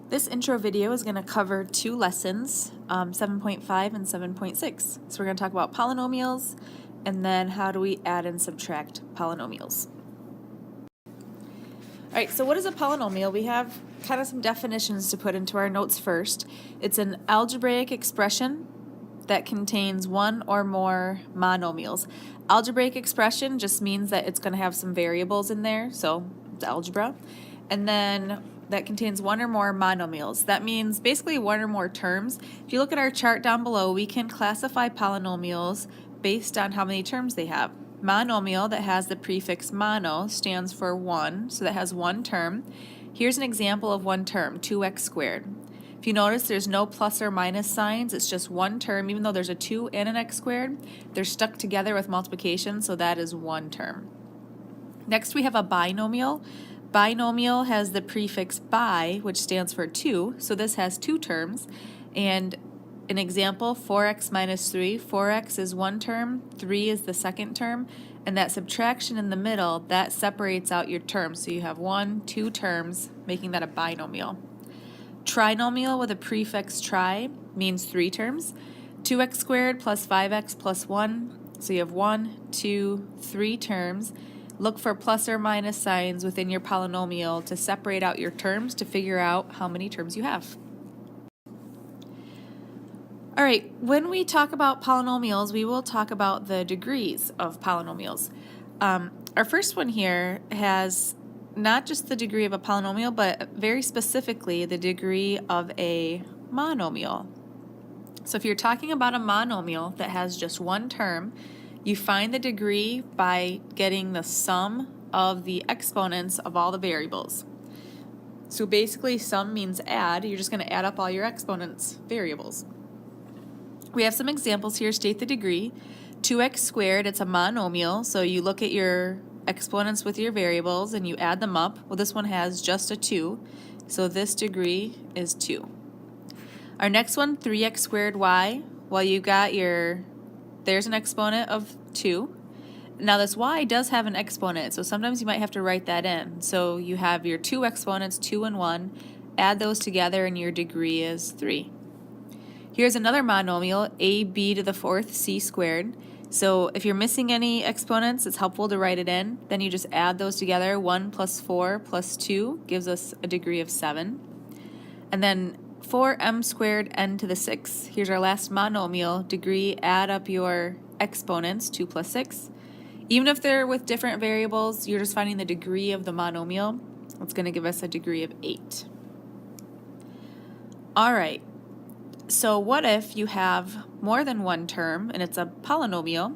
This intro video is going to cover two lessons, 7.5 and 7.6. So we're going to talk about polynomials and then how do we add and subtract polynomials. Alright, so what is a polynomial? We have kind of some definitions to put into our notes first. It's an algebraic expression that contains one or more monomials. Algebraic expression just means that it's going to have some variables in there, so it's algebra. And then that contains one or more monomials. That means basically one or more terms. If you look at our chart down below, we can classify polynomials based on how many terms they have. Monomial that has the prefix mono stands for 1, so that has one term. Here's an example of one term, 2x squared. If you notice, there's no plus or minus signs, it's just one term. Even though there's a 2 and an x squared, they're stuck together with multiplication, so that is one term. Next we have a binomial. Binomial has the prefix bi, which stands for 2, so this has two terms. And an example, 4x minus 3, 4x is one term, 3 is the second term, and that subtraction in the middle, that separates out your terms. So you have two terms, making that a binomial. Trinomial with a prefix tri means three terms. 2x squared plus 5x plus 1, so you have 1, 2, 3 terms. Look for plus or minus signs within your polynomial to separate out your terms to figure out how many terms you have. Alright, when we talk about polynomials, we will talk about the degrees of polynomials. Our first one here has not just the degree of a polynomial, but very specifically the degree of a monomial. So if you're talking about a monomial that has just one term, you find the degree by getting the sum of the exponents of all the variables. So basically sum means add. You're just going to add up all your exponents variables. We have some examples here. State the degree. 2x squared, it's a monomial, so you look at your exponents with your variables and you add them up. Well, this one has just a 2, so this degree is 2. Our next one, 3x squared y, well, you got there's an exponent of 2. Now this y does have an exponent, so sometimes you might have to write that in. So you have your two exponents, 2 and 1, add those together and your degree is 3. Here's another monomial, ab to the fourth c squared. So if you're missing any exponents, it's helpful to write it in. Then you just add those together. 1 plus 4 plus 2 gives us a degree of 7. And then 4m squared n to the 6. Here's our last monomial degree. Add up your exponents, 2 plus 6. Even if they're with different variables, you're just finding the degree of the monomial. It's going to give us a degree of 8. All right. So what if you have more than one term and it's a polynomial?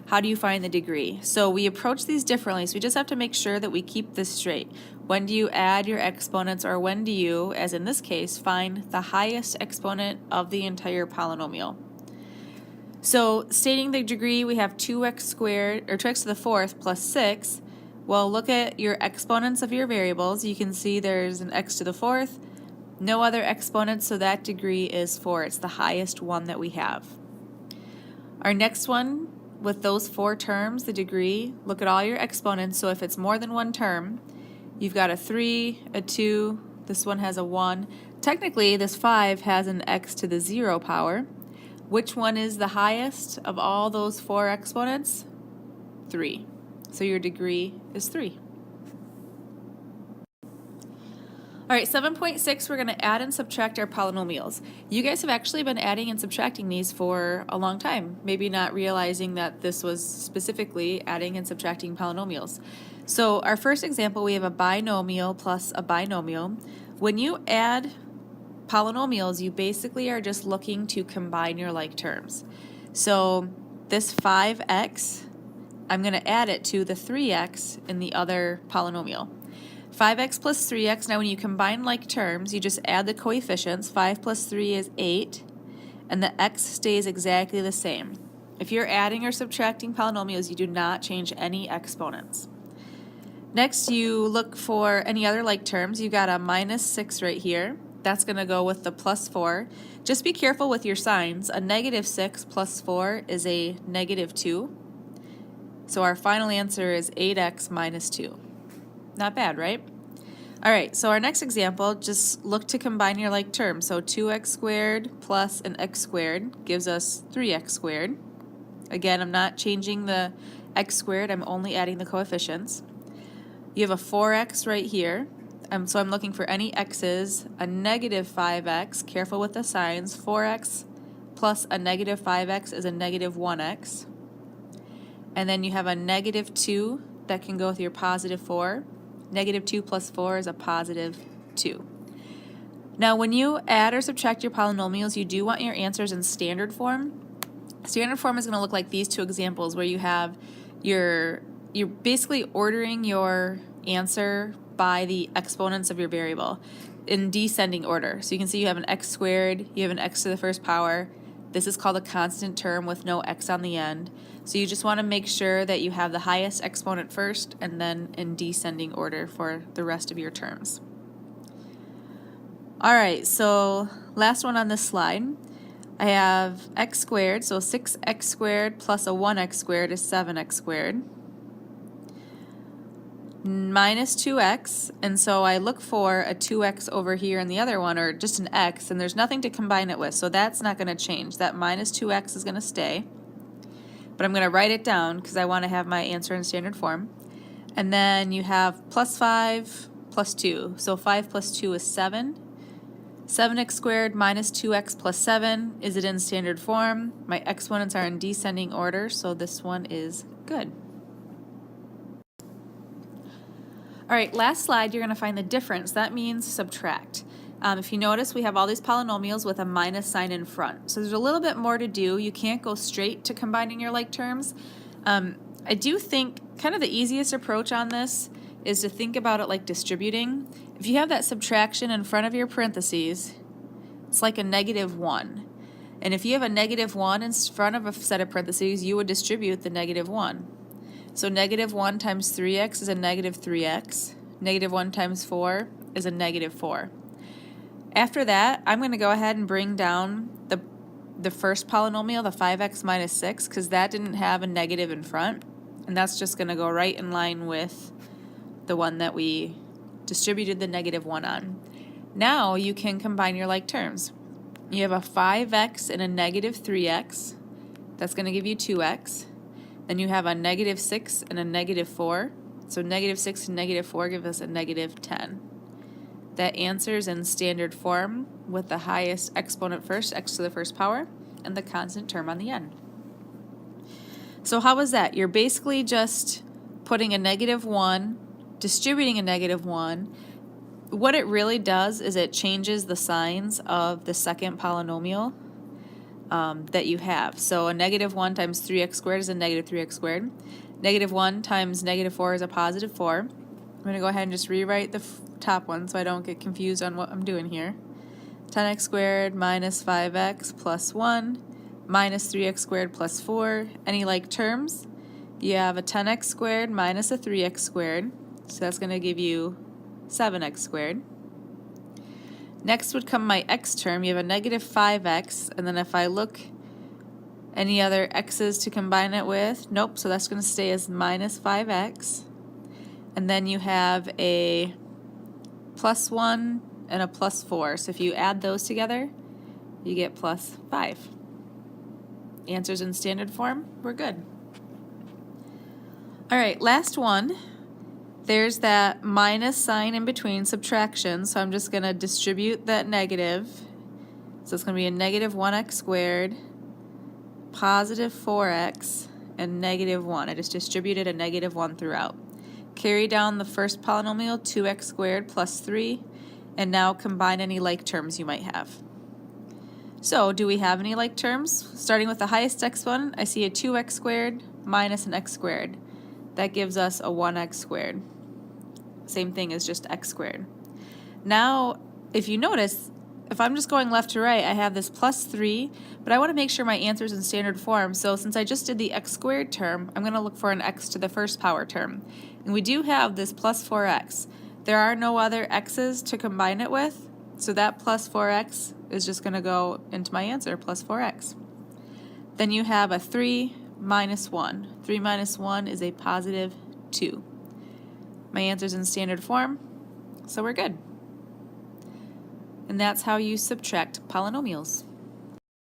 How do you find the degree? So we approach these differently, so we just have to make sure that we keep this straight. When do you add your exponents, or when do you, as in this case, find the highest exponent of the entire polynomial? So stating the degree, we have 2x squared, or 2x to the fourth plus 6. Well, look at your exponents of your variables. You can see there's an x to the fourth, no other exponents, so that degree is 4. It's the highest one that we have. Our next one, with those 4 terms, the degree, look at all your exponents. So if it's more than one term, you've got a 3, a 2, this one has a 1. Technically, this 5 has an x to the 0 power. Which one is the highest of all those 4 exponents? 3. So your degree is 3. Alright, 7.6, we're going to add and subtract our polynomials. You guys have actually been adding and subtracting these for a long time, maybe not realizing that this was specifically adding and subtracting polynomials. So our first example, we have a binomial plus a binomial. When you add polynomials, you basically are just looking to combine your like terms. So this 5x, I'm going to add it to the 3x in the other polynomial. 5x plus 3x, now when you combine like terms, you just add the coefficients. 5 plus 3 is 8, and the x stays exactly the same. If you're adding or subtracting polynomials, you do not change any exponents. Next, you look for any other like terms. You got a minus 6 right here. That's going to go with the plus 4. Just be careful with your signs. A negative 6 plus 4 is a negative 2. So our final answer is 8x minus 2. Not bad, right? All right, so our next example, just look to combine your like terms. So 2x squared plus an x squared gives us 3x squared. Again, I'm not changing the x squared, I'm only adding the coefficients. You have a 4x right here. So I'm looking for any x's, a negative 5x, careful with the signs, 4x plus a negative 5x is a negative 1x. And then you have a negative 2 that can go with your positive 4. Negative 2 plus 4 is a positive 2. Now when you add or subtract your polynomials, you do want your answers in standard form. Standard form is going to look like these two examples where you have you're basically ordering your answer by the exponents of your variable in descending order. So you can see you have an x squared, you have an x to the first power. This is called a constant term with no x on the end. So you just want to make sure that you have the highest exponent first and then in descending order for the rest of your terms. All right, so last one on this slide. I have x squared, so 6x squared plus a 1x squared is 7x squared. Minus 2x, and so I look for a 2x over here in the other one, or just an x, and there's nothing to combine it with, so that's not going to change. That minus 2x is going to stay, but I'm going to write it down because I want to have my answer in standard form. And then you have plus 5 plus 2, so 5 plus 2 is 7. 7x squared minus 2x plus 7, is it in standard form? My exponents are in descending order, so this one is good. All right, last slide, you're going to find the difference. That means subtract. If you notice, we have all these polynomials with a minus sign in front. So there's a little bit more to do. You can't go straight to combining your like terms. I do think kind of the easiest approach on this is to think about it like distributing. If you have that subtraction in front of your parentheses, it's like a negative 1. And if you have a negative 1 in front of a set of parentheses, you would distribute the negative 1. So negative 1 times 3x is a negative 3x. Negative 1 times 4 is a negative 4. After that, I'm going to go ahead and bring down the first polynomial, the 5x minus 6, because that didn't have a negative in front. And that's just going to go right in line with the one that we distributed the negative 1 on. Now you can combine your like terms. You have a 5x and a negative 3x. That's going to give you 2x. Then you have a negative 6 and a negative 4. So negative 6 and negative 4 give us a negative 10. That answers in standard form with the highest exponent first, x to the first power, and the constant term on the end. So how was that? You're basically just putting a negative 1, distributing a negative 1. What it really does is it changes the signs of the second polynomial that you have. So a negative 1 times 3x squared is a negative 3x squared. Negative 1 times negative 4 is a positive 4. I'm going to go ahead and just rewrite the top one so I don't get confused on what I'm doing here. 10x squared minus 5x plus 1 minus 3x squared plus 4. Any like terms? You have a 10x squared minus a 3x squared. So that's going to give you 7x squared. Next would come my x term. You have a negative 5x, and then if I look any other x's to combine it with, nope, so that's going to stay as minus 5x. And then you have a plus 1 and a plus 4. So if you add those together, you get plus 5. Answers in standard form, we're good. All right, last one. There's that minus sign in between, subtraction, so I'm just going to distribute that negative. So it's going to be a negative 1x squared, positive 4x, and negative 1. I just distributed a negative 1 throughout. Carry down the first polynomial, 2x squared plus 3, and now combine any like terms you might have. So do we have any like terms? Starting with the highest exponent, I see a 2x squared minus an x squared. That gives us a 1x squared. Same thing as just x squared. Now, if you notice, if I'm just going left to right, I have this plus 3, but I want to make sure my answer is in standard form. So since I just did the x squared term, I'm going to look for an x to the first power term. And we do have this plus 4x. There are no other x's to combine it with, so that plus 4x is just going to go into my answer, plus 4x. Then you have a 3 minus 1. 3 minus 1 is a positive 2. My answer's in standard form, So we're good. And that's how you subtract polynomials.